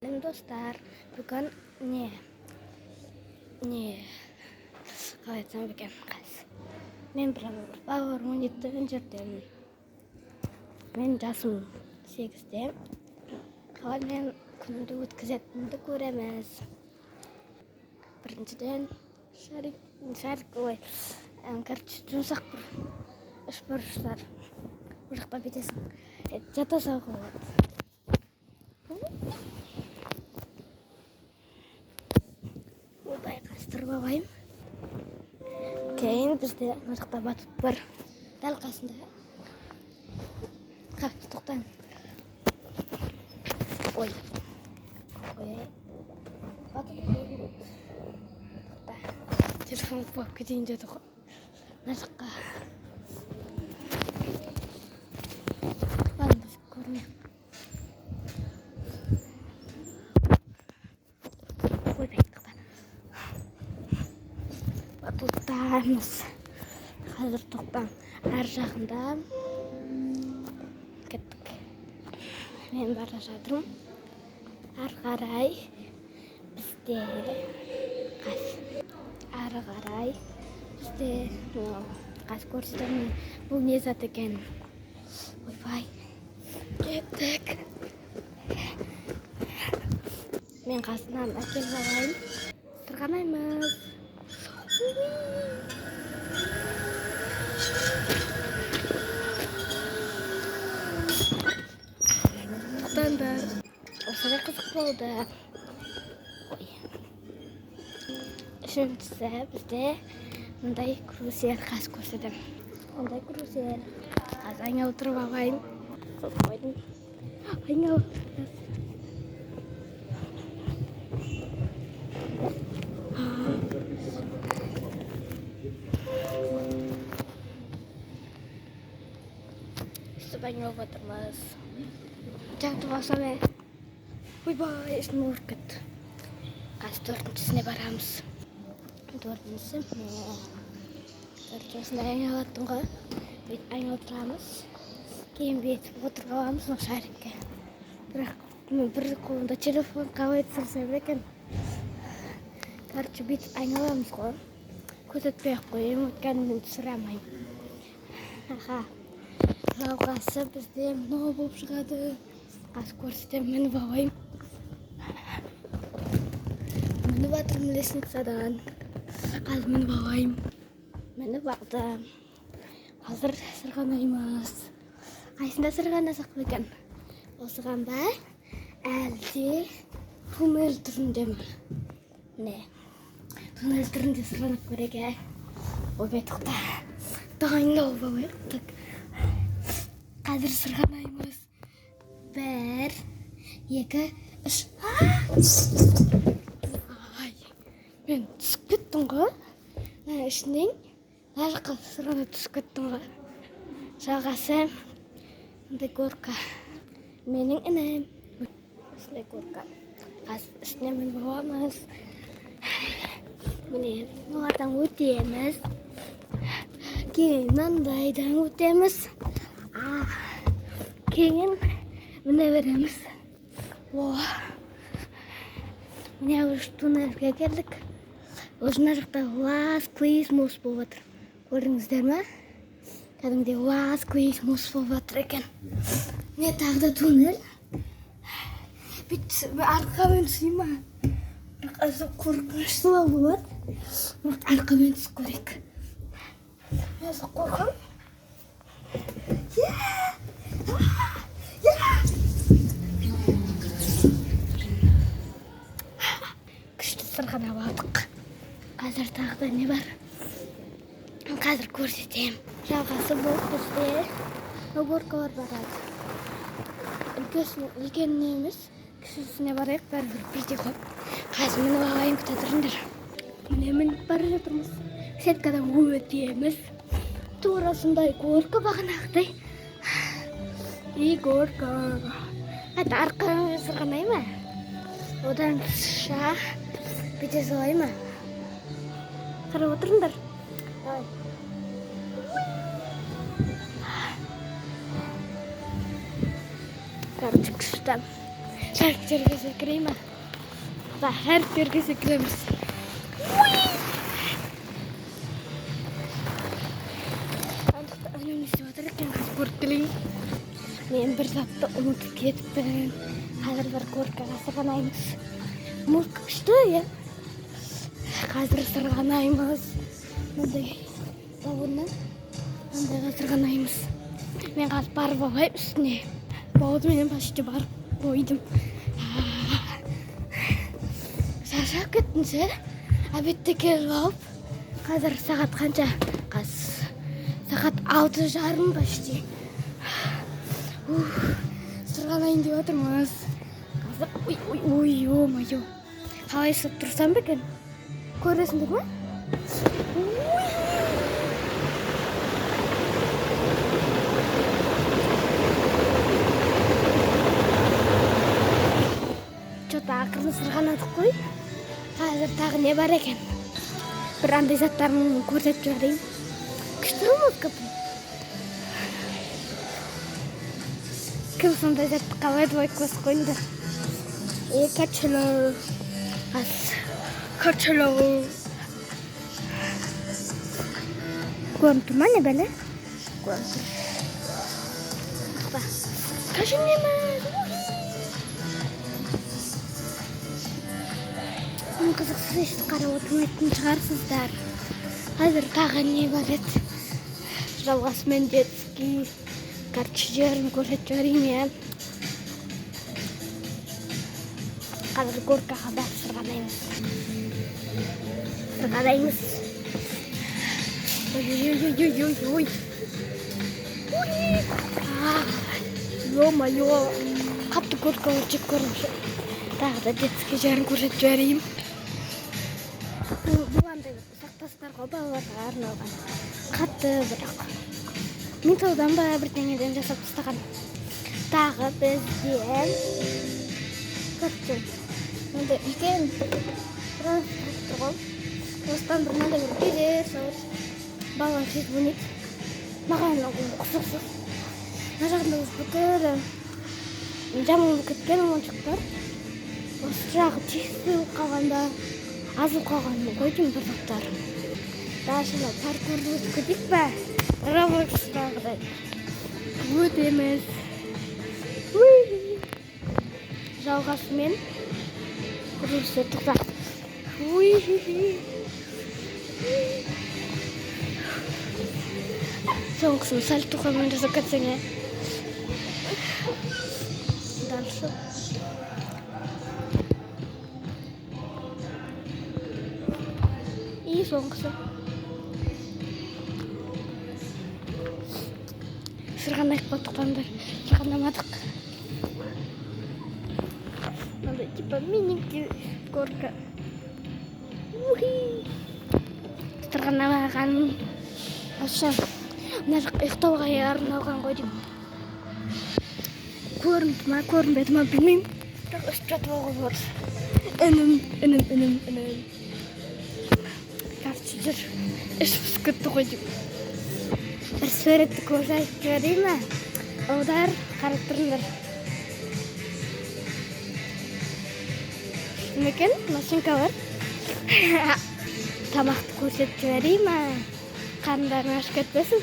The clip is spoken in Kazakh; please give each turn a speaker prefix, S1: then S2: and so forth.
S1: Достар, бүгін қалай айтсам екен, мен бір бауырым еттіген жердемін. Мен жасым 8-те. Қалай мен күнімді өткізетінімді көреміз. Біріншіден жұмсақ бір үшбұрыштар. Бұл жақта бүйтесің, жата салуға болады. Қастырып алайын. Кейін бізде мына жақта батут бар. Дәл қасында. Тоқтан. Ой. Батут қойып. Телефон қойып кетейін деді ғой. Мына жаққа. Біз көрмейік. Батуттарымыз қазір тоқтан әр жағында. Кеттік. Мен бара жатырмын. Ары қарай бізде қас көрсетемін. Бұл не зат екен? Ойбай. Кеттік. Мен қасынан әкеліп алайын. Сырғанаймыз. Тоқтаңдар. Осылай қызық болды. Үшіншісі бізде мындай карусел қас көрсетем. Мындай карусел. Қазір айналып тұрып алайын. Қойдым. Айналып. Айналып отырмыз. Жатып алсам ойбай, есім ауырып кетті. Қазір төртіншісіне барамыз. Төртіншісі айналаттым ғой. Бүйтіп айналып тұрамыз. Кейін бүйтіп отырып аламыз мына шарикке. Бірақ мен бір қолымда телефон қалай түсірсем екен. Бүйтіп айналамыз ғой. Көрсетпей-ақ қояйын, өйткені мен түсіре алмаймын. Жалғасы бізде мынау болып шығады. Қас көрсетем, мініп алайын. Мініп атырмын лестницадан. Қазір мініп алайын. Мініп алдым. Қазір сырғанаймыз. Қайсында сырғанасақ екен? Осыған ба? Әлде туннель түрінде ме? Не? Туннель түрінде сырғанап көрейік. Ойбай, тоқта. Дайындалып алайық. Қазір сырғанаймыз. 1, 2, 3. Мен түсіп кеттім ғой. Ішінен лажыққа сырғанап түсіп кеттім ғой. Жалғасы мұндай горка. Менің інім. Осындай горка. Қазір ішіне мен боламыз. Міне, олардан өтеміз. Кейін мынандайдан өтеміз. Кейін міне береміз. Міне туннельге келдік. Осына жақта лас клейс мос болып отыр. Көрдіңіздер ме? Кәдімгідей лас клейс мос болып отыр екен. Міне тағы да туннель. Арқамен түсейін ма? Бірақ азы қорқынышты болады. Бірақ арқамен түсіп көрейік. Азы қорқам. Күшті сырғанап алдық. Қазір тағы да не бар? Қазір көрсетем. Жалғасы болып бізде горкалар барады. Үлкеніне емес, кішісіне барайық, бәрібір бірдей ғой. Қазір мініп алайын, күте тұрыңдар. Міне мініп бара жатырмыз. Сеткадан өтеміз. Тура сондай горка бағанағыдай. Горка. Әді арқамен сырғанай ма? Одан бүйте салай ма? Қарап отырыңдар. Короче, күшті. Шариктерге секірей ма? Шариктерге секіреміз. Önüm естіп отыр екен, қазір көріп келейін. Мен бір затты ұмытып кетіппін. Қазір бір горкаға сырғанаймыз. Музыка күшті, иә? Қазір сырғанаймыз. Мындай бауырынан мындайға сырғанаймыз. Мен қазір барып алайын үстіне. Бауырменен почти барып қойдым. Шаршап кеттім ше. Обедте келіп алып. Қазір сағат қанша? Сағат 6:30 почти. Сырғанайын деп отырмыз. Қазір ой-ой-ой-ой-ой. Қалай ысып тұрсам ба екен? Көресіңдер ме? Что-то ақырын сырғанадық қой. Қазір тағы не бар екен? Бір андай заттарын көрсетіп жіберейін. Күшті музыка бұл. Кім сондай затты қалайды ой көз қойыңдар. Качело. Качело. Көрініп тұр ма не бәлі? Көрініп тұр. Кашынеміз. Мен қызықсыз ешті қарап отырмайтын шығарсыздар. Қазір тағы не бар еді? Жалғасымен детский карточка жерін көрсетіп жіберейін, иә. Қазір горкаға барып сырғанаймыз. Ой-ой-ой-ой-ой-ой. Ё-моё. Қатты горкалар жеп көріңші. Тағы да детский жерін көрсетіп жіберейін. Бұл андай сақтастарға балаларға арналған. Қатты бірақ. Мен таудан ба бірдеңеден жасап тастаған. Тағы бізден көрсетем. Мынандай үлкен транспорт ғой. Осыдан бір мынандай бір кезер сауыт. Балалар жетіп ойнайды. Маған ұқсас. Мына жағында осы бүкіл жамылып кеткен ойыншықтар. Осы жағы тесіліп қалғанда азып қалған ғой деймін бір заттар. Дашына паркурды өтіп кетейік па? Roblox'тағыдай өтеміз. Жалғасымен көрсетіп тұқта. Соңғысын сәл тұқамен жасап кетсең, ә? Дальше. И соңғысы. Сырғанайық па тұқтандар. Сырғанамадық. Мынандай типа миненький горка. Сырғанамаған. Аша. Мына жақ ұйықтауға арналған ғой деймін. Көрінді ма, көрінбеді ма білмеймін. Бірақ үстіп жатып алға бар. Үнім. Короче, жүр. Іш пісіп кетті ғой деймін. Бір суретті көрсетіп жіберейін ме? Олдар, қарап тұрыңдар. Шын екен, машинка бар. Тамақты көрсетіп жіберейін ме? Қарындарың ашып кетпесін.